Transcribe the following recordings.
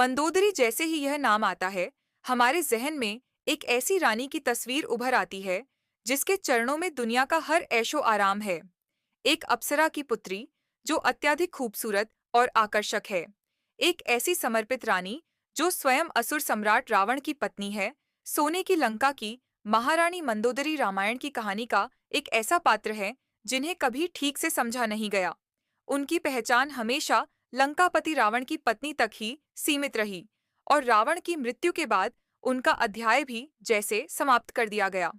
मंदोदरी जैसे ही यह नाम आता है, हमारे जहन में एक ऐसी रानी की तस्वीर उभर आती है जिसके चरणों में दुनिया का हर ऐशो आराम है। एक अप्सरा की पुत्री जो अत्यधिक खूबसूरत और आकर्षक है। एक ऐसी समर्पित रानी जो स्वयं असुर सम्राट रावण की पत्नी है। सोने की लंका की महारानी मंदोदरी रामायण की कहानी का एक ऐसा पात्र है जिन्हें कभी ठीक से समझा नहीं गया। उनकी पहचान हमेशा लंकापति रावण की पत्नी तक ही सीमित रही और रावण की मृत्यु के बाद उनका अध्याय भी जैसे समाप्त कर दिया गया।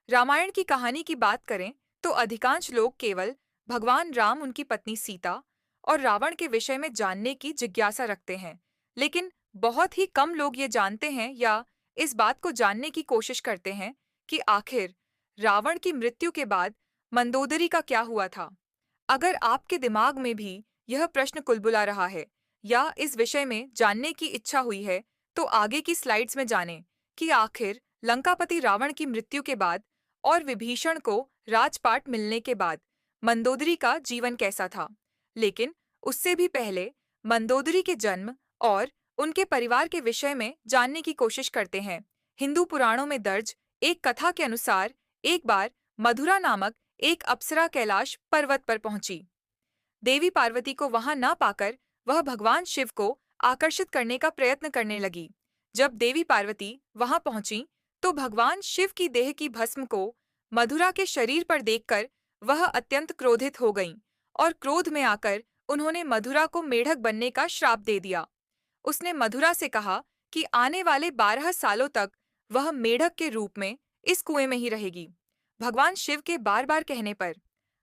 रामायण की कहानी की बात करें तो अधिकांश लोग केवल भगवान राम, उनकी पत्नी सीता और रावण के विषय में जानने की जिज्ञासा रखते हैं, लेकिन बहुत ही कम लोग ये जानते हैं या इस बात को जानने की कोशिश करते हैं कि आखिर रावण की मृत्यु के बाद मंदोदरी का क्या हुआ था। अगर आपके दिमाग में भी यह प्रश्न कुलबुला रहा है या इस विषय में जानने की इच्छा हुई है, तो आगे की स्लाइड्स में जानें कि आखिर लंकापति रावण की मृत्यु के बाद और विभीषण को राजपाट मिलने के बाद मंदोदरी का जीवन कैसा था। लेकिन उससे भी पहले मंदोदरी के जन्म और उनके परिवार के विषय में जानने की कोशिश करते हैं। हिंदू पुराणों में दर्ज एक कथा के अनुसार एक बार मधुरा नामक एक अप्सरा कैलाश पर्वत पर पहुंची। देवी पार्वती को वहां न पाकर वह भगवान शिव को आकर्षित करने का प्रयत्न करने लगी। जब देवी पार्वती वहां पहुंची तो भगवान शिव की देह की भस्म को मधुरा के शरीर पर देखकर वह अत्यंत क्रोधित हो गईं और क्रोध में आकर उन्होंने मधुरा को मेढक बनने का श्राप दे दिया। उसने मधुरा से कहा कि आने वाले 12 सालों तक वह मेढक के रूप में इस कुएं में ही रहेगी। भगवान शिव के बार बार कहने पर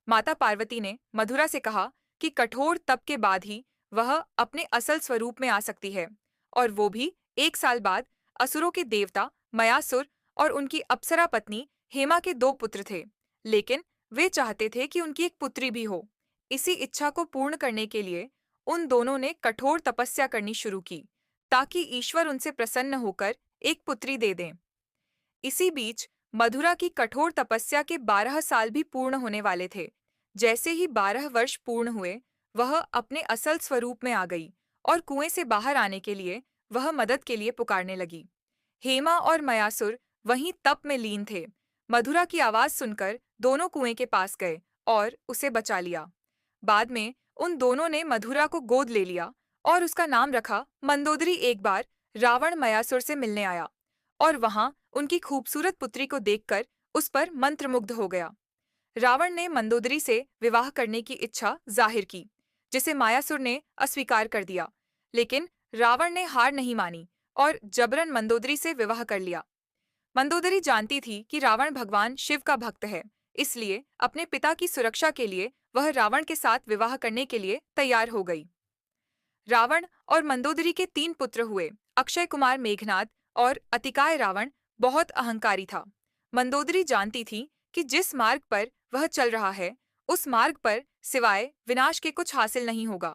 माता पार्वती ने मधुरा से कहा कि कठोर तप के बाद ही वह अपने असल स्वरूप में आ सकती है, और वो भी 1 साल बाद। असुरों के देवता मयासुर और उनकी अप्सरा पत्नी हेमा के 2 पुत्र थे, लेकिन वे चाहते थे कि उनकी एक पुत्री भी हो। इसी इच्छा को पूर्ण करने के लिए उन दोनों ने कठोर तपस्या करनी शुरू की ताकि ईश्वर उनसे प्रसन्न होकर एक पुत्री दे दें। इसी बीच मधुरा की कठोर तपस्या के 12 साल भी पूर्ण होने वाले थे। जैसे ही 12 वर्ष पूर्ण हुए, वह अपने असल स्वरूप में आ गई और कुएं से बाहर आने के लिए वह मदद के लिए पुकारने लगी। हेमा और मयासुर वहीं तप में लीन थे। मधुरा की आवाज सुनकर दोनों कुएं के पास गए और उसे बचा लिया। बाद में उन दोनों ने मधुरा को गोद ले लिया और उसका नाम रखा मंदोदरी। एक बार रावण मयासुर से मिलने आया और वहां उनकी खूबसूरत पुत्री को देखकर उस पर मंत्रमुग्ध हो गया। रावण ने मंदोदरी से विवाह करने की इच्छा जाहिर की, जिसे मायासुर ने अस्वीकार कर दिया, लेकिन रावण ने हार नहीं मानी और जबरन मंदोदरी से विवाह कर लिया। मंदोदरी जानती थी कि रावण भगवान शिव का भक्त है, इसलिए अपने पिता की सुरक्षा के लिए वह रावण के साथ विवाह करने के लिए तैयार हो गई। रावण और मंदोदरी के 3 पुत्र हुए, अक्षय कुमार मेघनाद और अतिकाय। रावण बहुत अहंकारी था। मंदोदरी जानती थी कि जिस मार्ग पर वह चल रहा है, उस मार्ग पर सिवाय विनाश के कुछ हासिल नहीं होगा।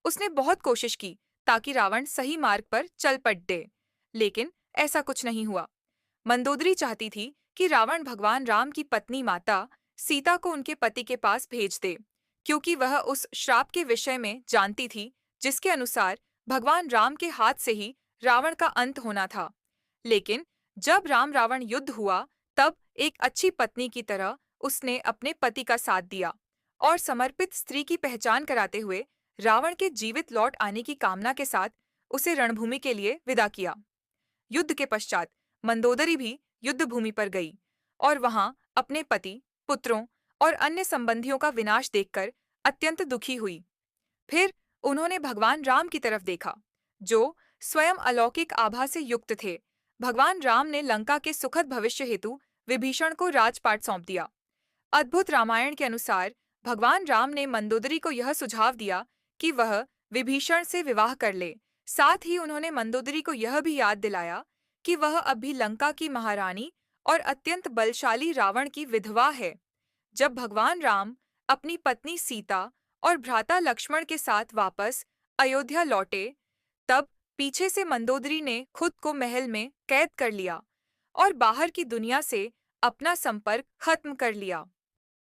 उसने बहुत कोशिश की ताकि रावण सही मार्ग पर चल पड़े, लेकिन ऐसा कुछ नहीं हुआ। मंदोदरी चाहती थी कि रावण भगवान राम की पत्नी माता सीता को उनके पति के पास भेज दे, क्योंकि वह उस श्राप के विषय में जानती थी जिसके अनुसार भगवान राम के हाथ से ही रावण का अंत होना था। लेकिन जब राम रावण युद्ध हुआ, तब एक अच्छी पत्नी की तरह उसने अपने पति का साथ दिया और समर्पित स्त्री की पहचान कराते हुए रावण के जीवित लौट आने की कामना के साथ उसे रणभूमि के लिए विदा किया। युद्ध के पश्चात मंदोदरी भी युद्ध भूमि पर गई और वहां अपने पति, पुत्रों और अन्य संबंधियों का विनाश देखकर अत्यंत दुखी हुई। फिर उन्होंने भगवान राम की तरफ देखा, जो स्वयं अलौकिक आभा से युक्त थे। भगवान राम ने लंका के सुखद भविष्य हेतु विभीषण को राजपाट सौंप दिया। अद्भुत रामायण के अनुसार भगवान राम ने मंदोदरी को यह सुझाव दिया कि वह विभीषण से विवाह कर ले। साथ ही उन्होंने मंदोदरी को यह भी याद दिलाया कि वह अभी लंका की महारानी और अत्यंत बलशाली रावण की विधवा है। जब भगवान राम अपनी पत्नी सीता और भ्राता लक्ष्मण के साथ वापस अयोध्या लौटे, तब पीछे से मंदोदरी ने खुद को महल में कैद कर लिया और बाहर की दुनिया से अपना संपर्क खत्म कर लिया।